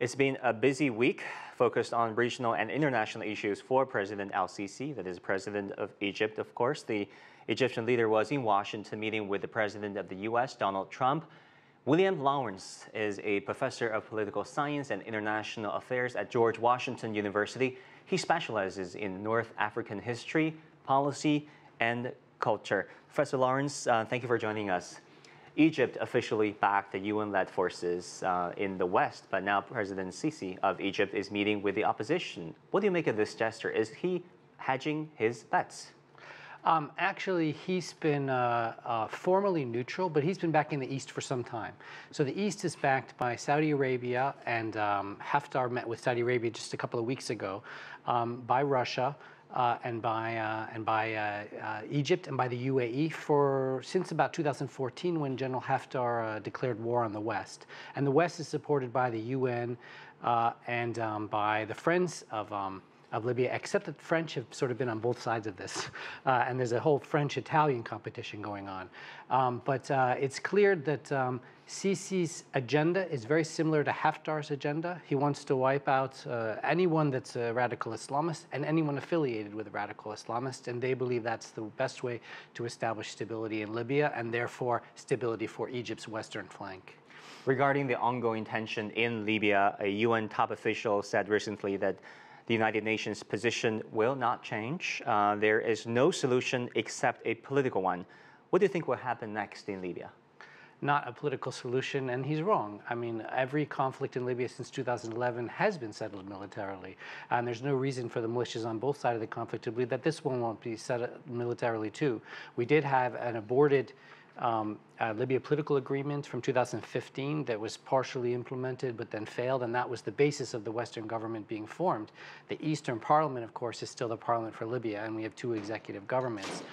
It's been a busy week focused on regional and international issues for President al-Sisi, that is President of Egypt, of course. The Egyptian leader was in Washington meeting with the President of the U.S., Donald Trump. William Lawrence is a professor of political science and international affairs at George Washington University. He specializes in North African history, policy, and culture. Professor Lawrence, thank you for joining us. Egypt officially backed the UN-led forces in the West, but now President Sisi of Egypt is meeting with the opposition. What do you make of this gesture? Is he hedging his bets? Actually, he's been formally neutral, but he's been backing the East for some time. So the East is backed by Saudi Arabia, and Haftar met with Saudi Arabia just a couple of weeks ago, by Russia, and by Egypt and by the UAE since about 2014, when General Haftar declared war on the West. And the West is supported by the UN and by the friends of Libya, except that the French have sort of been on both sides of this. And there's a whole French-Italian competition going on. But it's clear that Sisi's agenda is very similar to Haftar's agenda. He wants to wipe out anyone that's a radical Islamist and anyone affiliated with a radical Islamist, and they believe that's the best way to establish stability in Libya and therefore stability for Egypt's western flank. Regarding the ongoing tension in Libya, a UN top official said recently that the United Nations position will not change. There is no solution except a political one. What do you think will happen next in Libya? Not a political solution, and he's wrong. I mean, every conflict in Libya since 2011 has been settled militarily, and there's no reason for the militias on both sides of the conflict to believe that this one won't be settled militarily too. We did have an aborted Libya political agreement from 2015 that was partially implemented but then failed, and that was the basis of the Western government being formed. The Eastern Parliament, of course, is still the parliament for Libya, and we have two executive governments.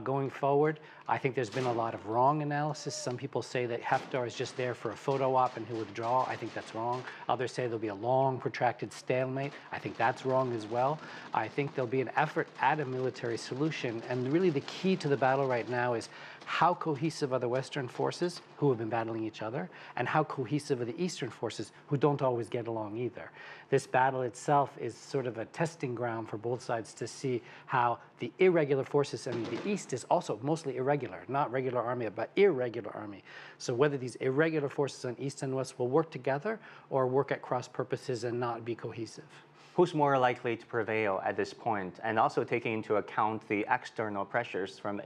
Going forward, I think there's been a lot of wrong analysis. Some people say that Haftar is just there for a photo op and he'll withdraw. I think that's wrong. Others say there'll be a long, protracted stalemate. I think that's wrong as well. I think there'll be an effort at a military solution, and really the key to the battle right now is how cohesive are the Western forces, who have been battling each other, and how cohesive are the Eastern forces, who don't always get along either. This battle itself is sort of a testing ground for both sides to see how the irregular forces, and the East is also mostly irregular, not regular army, but irregular army. So whether these irregular forces on East and West will work together or work at cross purposes and not be cohesive. Who's more likely to prevail at this point, and also taking into account the external pressures from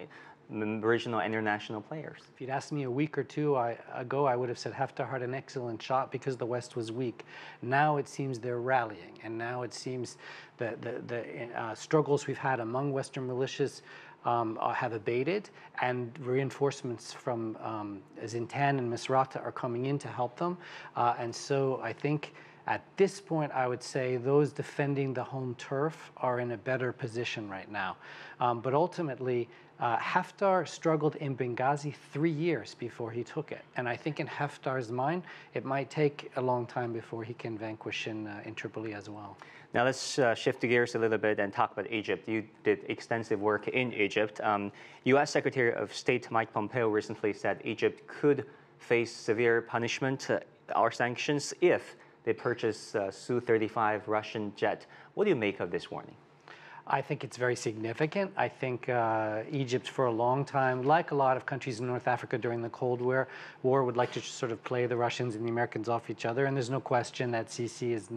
regional and international players? If you'd asked me a week or two ago, I would have said Haftar had an excellent shot because the West was weak. Now it seems they're rallying, and now it seems that the struggles we've had among Western militias have abated, and reinforcements from Zintan and Misrata are coming in to help them. And so I think at this point, I would say those defending the home turf are in a better position right now. But ultimately, Haftar struggled in Benghazi 3 years before he took it. And I think in Haftar's mind, it might take a long time before he can vanquish in Tripoli as well. Now let's shift gears a little bit and talk about Egypt. You did extensive work in Egypt. U.S. Secretary of State Mike Pompeo recently said Egypt could face severe punishment or sanctions if they purchase Su-35 Russian jet. What do you make of this warning? I think it's very significant. I think Egypt, for a long time, like a lot of countries in North Africa during the Cold War, would like to sort of play the Russians and the Americans off each other. And there's no question that Sisi is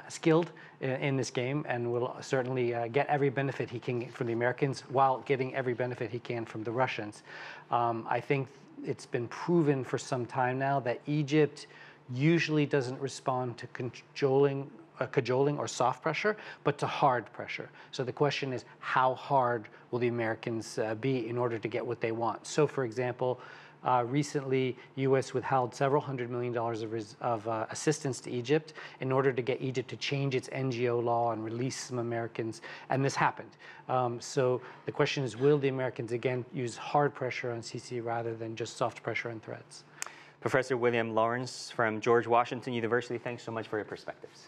skilled in this game and will certainly get every benefit he can from the Americans while getting every benefit he can from the Russians. I think it's been proven for some time now that Egypt usually doesn't respond to cajoling or soft pressure, but to hard pressure. So the question is, how hard will the Americans be in order to get what they want? So, for example, recently, U.S. withheld several $100 million of assistance to Egypt in order to get Egypt to change its NGO law and release some Americans, and this happened. So the question is, will the Americans again use hard pressure on Sisi rather than just soft pressure and threats? Professor William Lawrence from George Washington University, thanks so much for your perspectives.